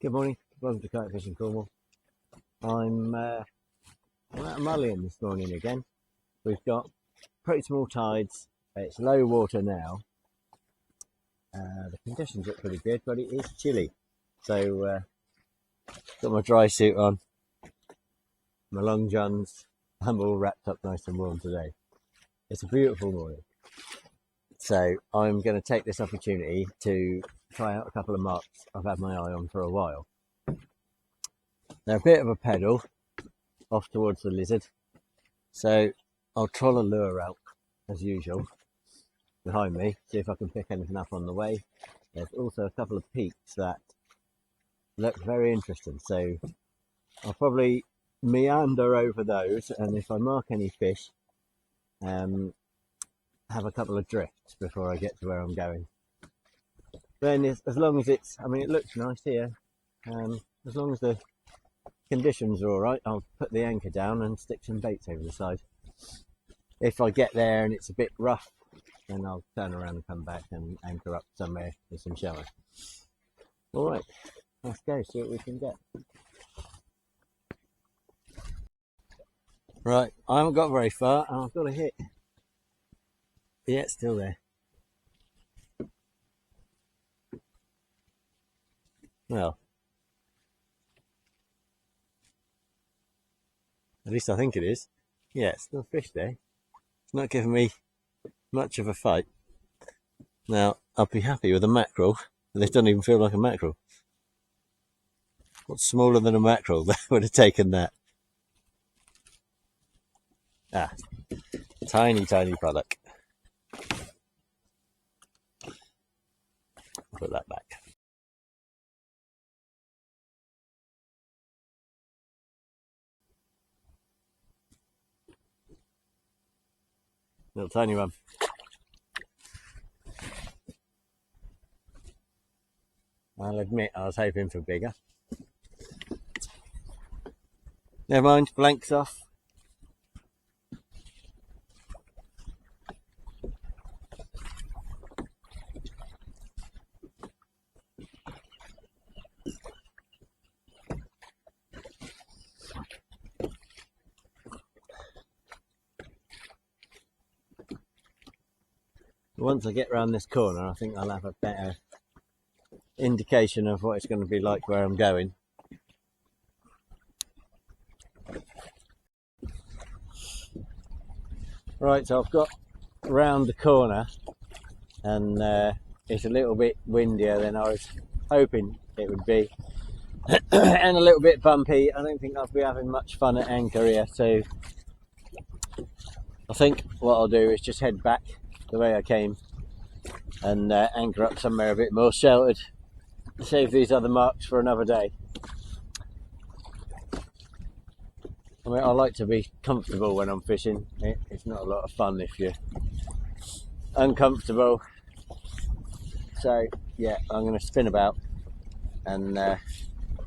Good morning, welcome to Kayak Fishing Cornwall. I'm at Mullion this morning again. We've got pretty small tides, it's low water now. The conditions look pretty good, but it is chilly. So, got my dry suit on, my long johns, I'm all wrapped up nice and warm today. It's a beautiful morning. So, I'm going to take this opportunity to try out a couple of marks I've had my eye on for a while. They're a bit of a pedal off towards the lizard, so I'll troll a lure out as usual behind me, see if I can pick anything up on the way. There's also a couple of peaks that look very interesting, so I'll probably meander over those, and if I mark any fish, have a couple of drifts before I get to where I'm going. Then as long as it's, I mean, it looks nice here, as long as the conditions are all right, I'll put the anchor down and stick some baits over the side. If I get there and it's a bit rough, then I'll turn around and come back and anchor up somewhere with some shallow. All right, let's go see what we can get. Right, I haven't got very far and I've got a hit. Yeah, it's still there. Well, at least I think it is. Yeah, it's still fish there. It's not giving me much of a fight. Now, I'll be happy with a mackerel, but this doesn't even feel like a mackerel. What's smaller than a mackerel that would have taken that? Ah, tiny product. Put that back. Little tiny one. I'll admit I was hoping for bigger. Never mind, blanks off. Once I get round this corner, I think I'll have a better indication of what it's going to be like where I'm going. Right, so I've got round the corner and it's a little bit windier than I was hoping it would be and a little bit bumpy. I don't think I'll be having much fun at anchor here, so I think what I'll do is just head back the way I came and anchor up somewhere a bit more sheltered, save these other marks for another day. I mean, I like to be comfortable when I'm fishing. It's not a lot of fun if you're uncomfortable. So yeah, I'm going to spin about and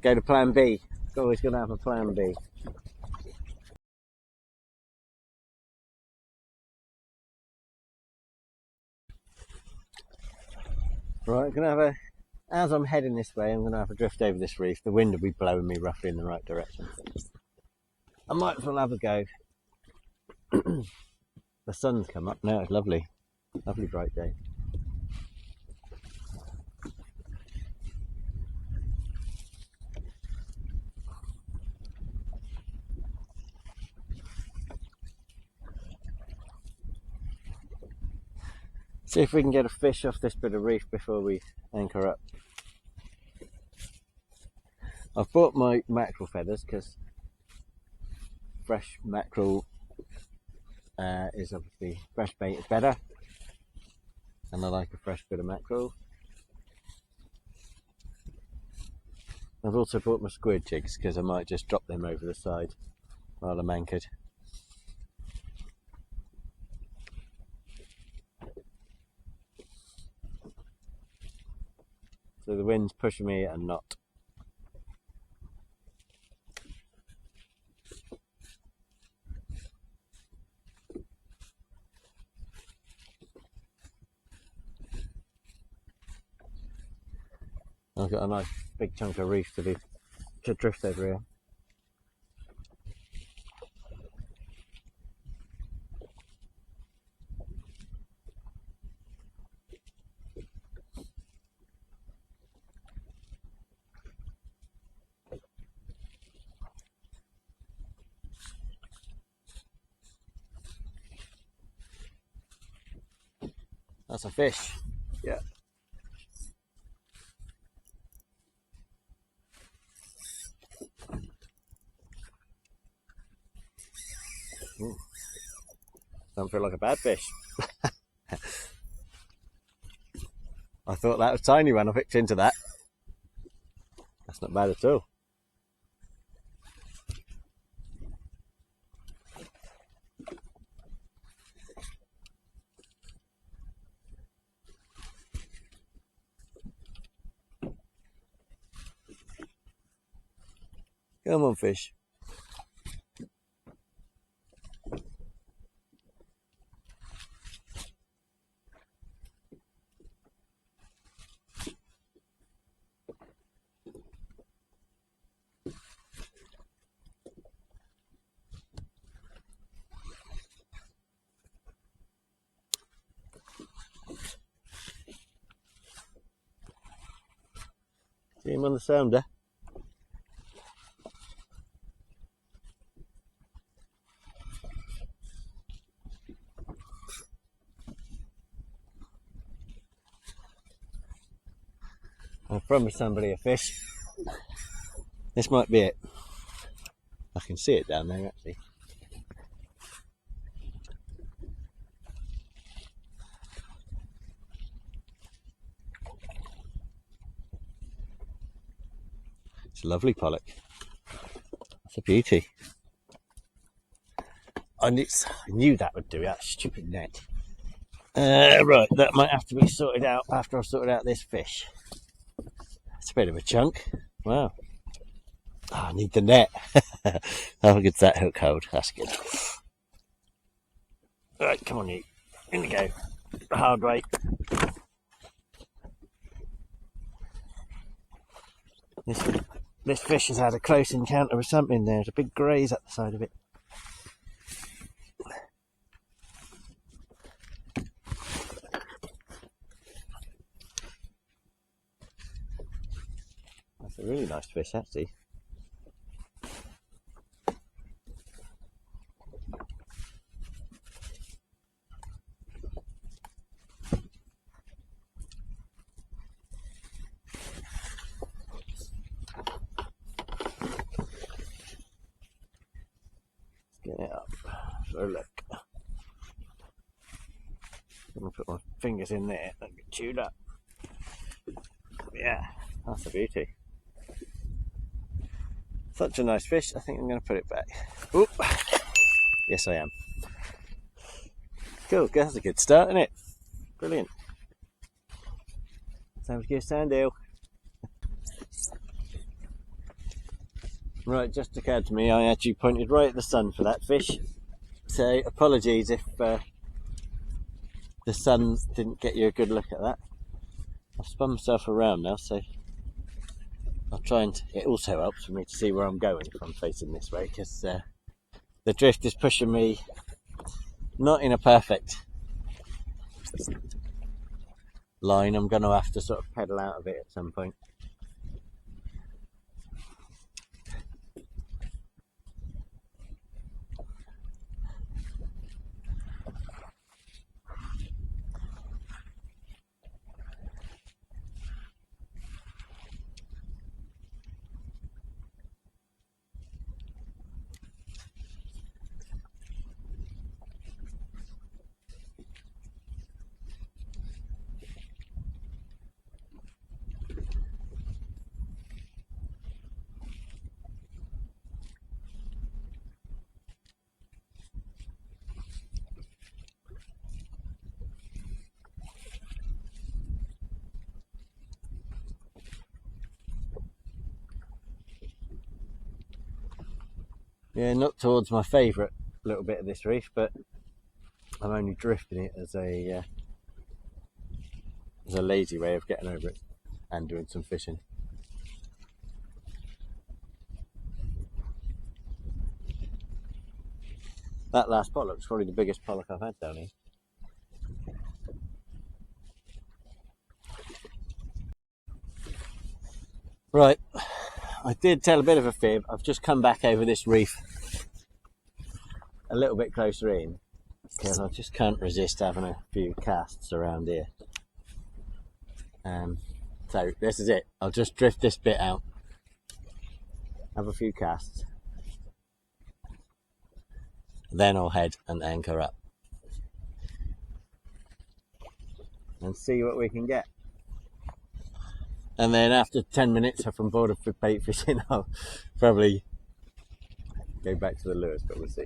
go to plan B. Always going to have a plan B. Right, gonna have as I'm heading this way, I'm gonna have a drift over this reef. The wind will be blowing me roughly in the right direction. I might as well have a go. The sun's come up now, it's lovely. Lovely bright day. See if we can get a fish off this bit of reef before we anchor up. I've bought my mackerel feathers because fresh mackerel is obviously, fresh bait is better, and I like a fresh bit of mackerel. I've also bought my squid jigs because I might just drop them over the side while I'm anchored. So the wind's pushing me at a knot. I've got a nice big chunk of reef to drift over here. That's a fish. Yeah. Ooh. Don't feel like a bad fish. I thought that was tiny when I picked into that. That's not bad at all. Come on, fish. See him on the sounder. I promised somebody a fish. This might be it. I can see it down there actually. It's a lovely pollock. It's a beauty. I knew that would do it. That stupid net. Right, that might have to be sorted out after I've sorted out this fish. It's a bit of a chunk. Wow. Oh, I need the net. How good's that hook hold? That's good. Right, come on you. In we go. Hard way. This fish has had a close encounter with something. There's a big graze at the side of it. That's a really nice fish actually. Get it up for a look. I'm going to put my fingers in there and get chewed up. Yeah, that's a beauty. Such a nice fish. I think I'm going to put it back. Oop. Yes, I am. Cool, that's a good start, isn't it? Brilliant. Sounds good, Sandale. Right, just occurred to me I actually pointed right at the sun for that fish. So apologies if the sun didn't get you a good look at that. I've spun myself around now, so I'll try and... It also helps for me to see where I'm going if I'm facing this way, because the drift is pushing me not in a perfect line. I'm going to have to sort of pedal out of it at some point. Yeah, not towards my favourite little bit of this reef, but I'm only drifting it as a lazy way of getting over it and doing some fishing. That last pollock's probably the biggest pollock I've had down here. Right, I did tell a bit of a fib. I've just come back over this reef a little bit closer in because I just can't resist having a few casts around here. So this is it. I'll just drift this bit out, have a few casts, then I'll head and anchor up and see what we can get. And then after 10 minutes if I'm bored of bait fishing, I'll probably go back to the lures, but we'll see.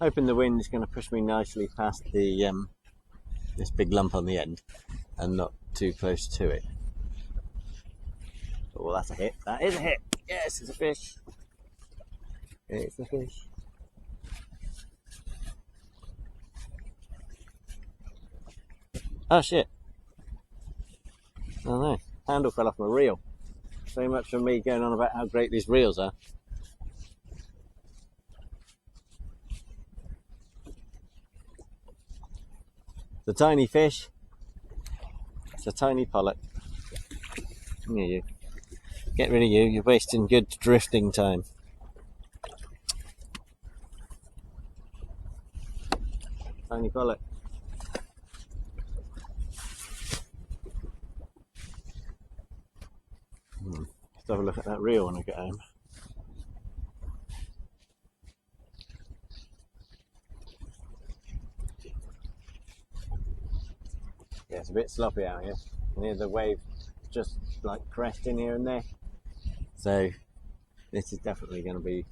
Hoping the wind is going to push me nicely past the this big lump on the end and not too close to it. Oh, that's a hit. That is a hit. Yes, it's a fish. It's a fish. Oh shit. Oh no, handle fell off my reel. So much for me going on about how great these reels are. It's a tiny fish. It's a tiny pollock. Come here, you. Get rid of you. You're wasting good drifting time. Tiny pollock. Let's have a look at that reel when I get home. Yeah, it's a bit sloppy out here. Near the wave, just like cresting here and there. So this is definitely going to be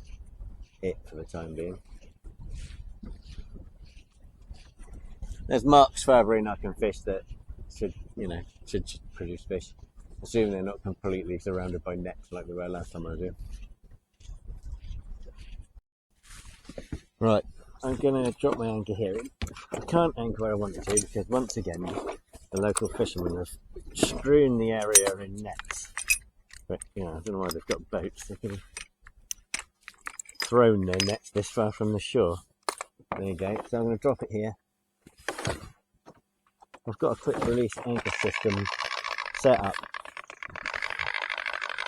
it for the time being. There's marks further in I can fish that should produce fish, assuming they're not completely surrounded by nets like they were last time I was here. Right, I'm going to drop my anchor here. I can't anchor where I want to because once again the local fishermen have strewn the area in nets. But I don't know why they've got boats. They could have thrown their nets this far from the shore. There you go. So I'm going to drop it here. I've got a quick release anchor system set up.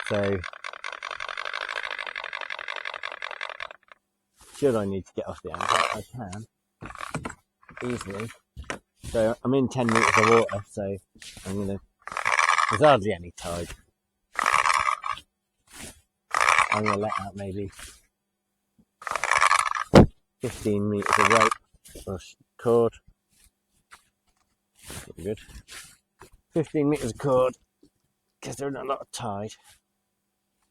So should I need to get off the anchor, I can easily. So I'm in 10 metres of water, so there's hardly any tide. I'm going to let out maybe 15 metres of rope or cord. Pretty good. 15 metres of cord, because there's not a lot of tide.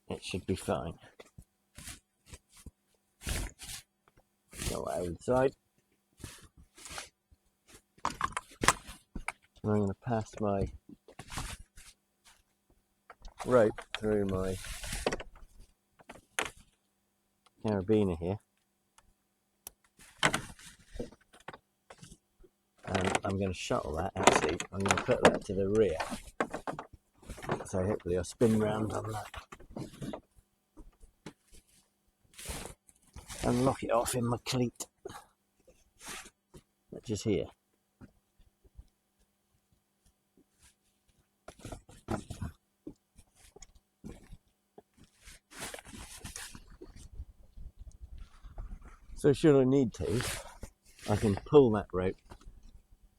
It should be fine. Go over the side. And I'm going to pass my rope through my carabiner here. And I'm going to shuttle that, actually. I'm going to put that to the rear. So hopefully I'll spin round on that. And lock it off in my cleat. Which is here. So should I need to, I can pull that rope.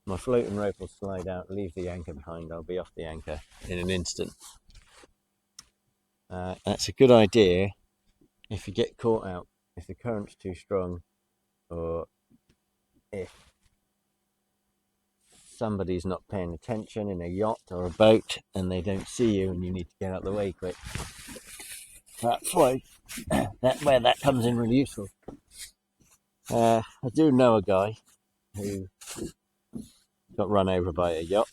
My floating rope will slide out, leave the anchor behind. I'll be off the anchor in an instant. That's a good idea if you get caught out, if the current's too strong, or if somebody's not paying attention in a yacht or a boat and they don't see you and you need to get out of the way quick. That's why where that comes in really useful. I do know a guy who got run over by a yacht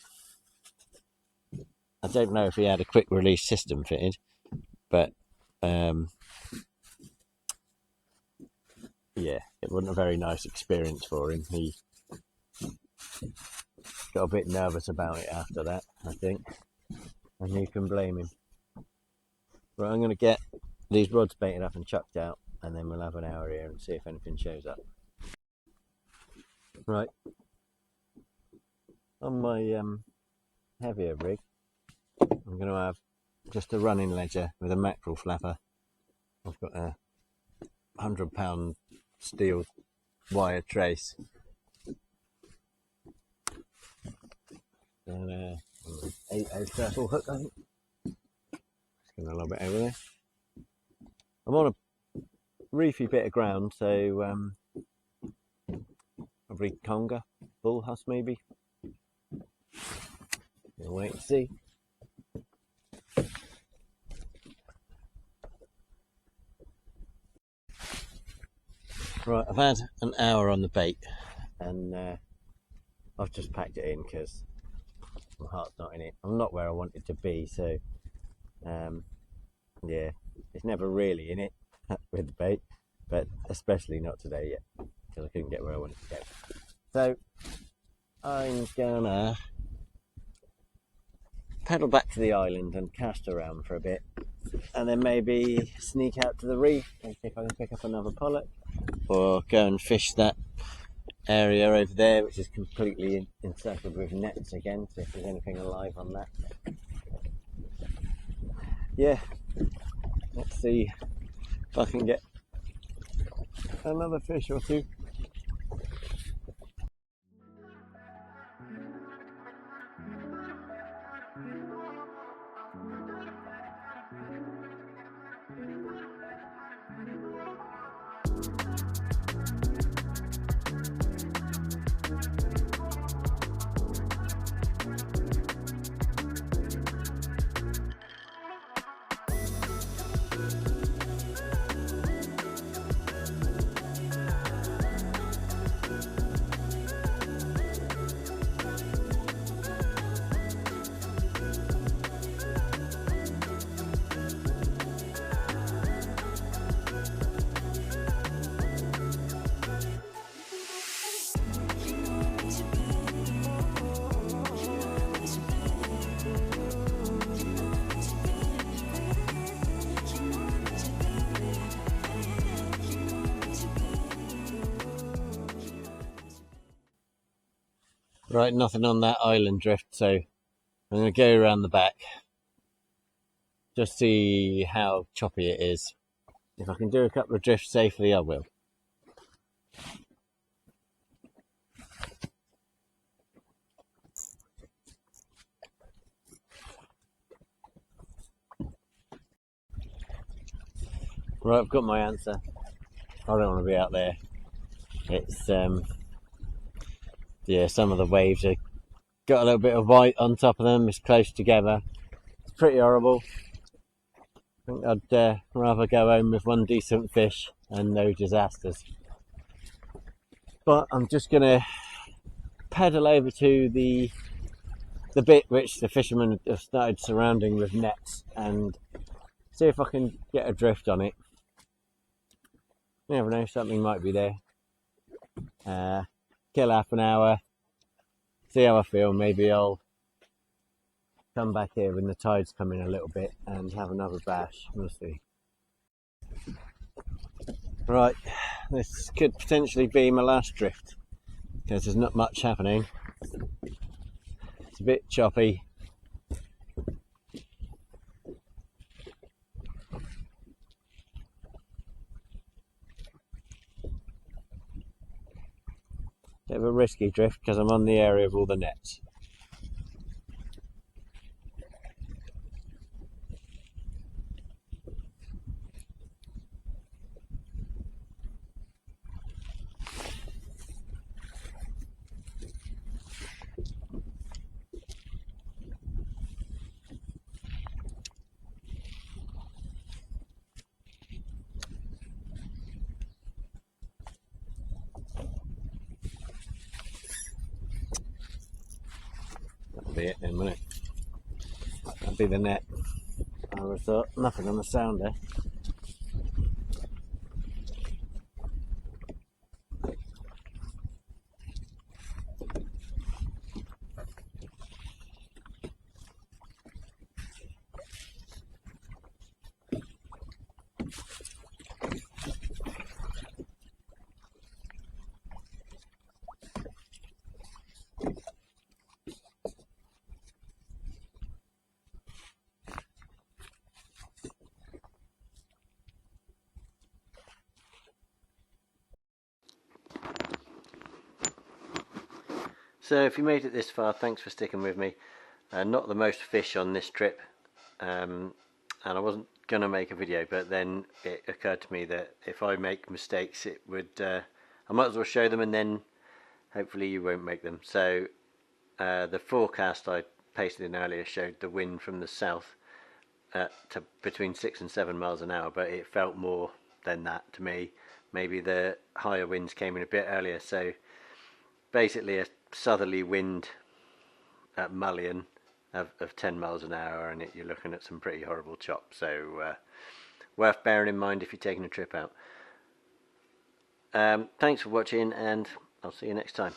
I don't know if he had a quick release system fitted, but yeah, it wasn't a very nice experience for him. He got a bit nervous about it after that, I think, and who can blame him? Right, I'm going to get these rods baited up and chucked out, and then we'll have an hour here and see if anything shows up. Right, on my heavier rig, I'm going to have just a running ledger with a mackerel flapper. I've got a £100 steel wire trace and 8/0 circle hook, I think. Just going to lob it over there. I'm on a reefy bit of ground, so probably conger, bull husk maybe. We'll wait and see. Right, I've had an hour on the bait, and I've just packed it in because my heart's not in it. I'm not where I wanted to be, so yeah, it's never really in it with the bait, but especially not today yet because I couldn't get where I wanted to go. So I'm gonna pedal back to the island and cast around for a bit, and then maybe sneak out to the reef and see if I can pick up another pollock, or go and fish that area over there which is completely encircled with nets again, see if there's anything alive on that. Yeah, let's see if I can get another fish or two. Right, nothing on that island drift, so I'm going to go around the back, just see how choppy it is. If I can do a couple of drifts safely, I will. Right, I've got my answer. I don't want to be out there. It's yeah, some of the waves have got a little bit of white on top of them. It's close together. It's pretty horrible. I think I'd rather go home with one decent fish and no disasters. But I'm just gonna pedal over to the bit which the fishermen have started surrounding with nets and see if I can get a drift on it. You never know, something might be there. Kill half an hour, see how I feel. Maybe I'll come back here when the tide's come in a little bit and have another bash. We'll see. Right, this could potentially be my last drift because there's not much happening. It's a bit choppy. Bit of a risky drift because I'm on the area of all the nets. That'll be it then, won't it? be the net. I would have thought. Nothing on the sounder. So if you made it this far, thanks for sticking with me. Not the most fish on this trip, and I wasn't going to make a video, but then it occurred to me that if I make mistakes, it would I might as well show them, and then hopefully you won't make them. So the forecast I pasted in earlier showed the wind from the south to between 6 and 7 miles an hour, but it felt more than that to me. Maybe the higher winds came in a bit earlier, so basically a southerly wind at Mullion of 10 miles an hour, and you're looking at some pretty horrible chop. So worth bearing in mind if you're taking a trip out. Thanks for watching, and I'll see you next time.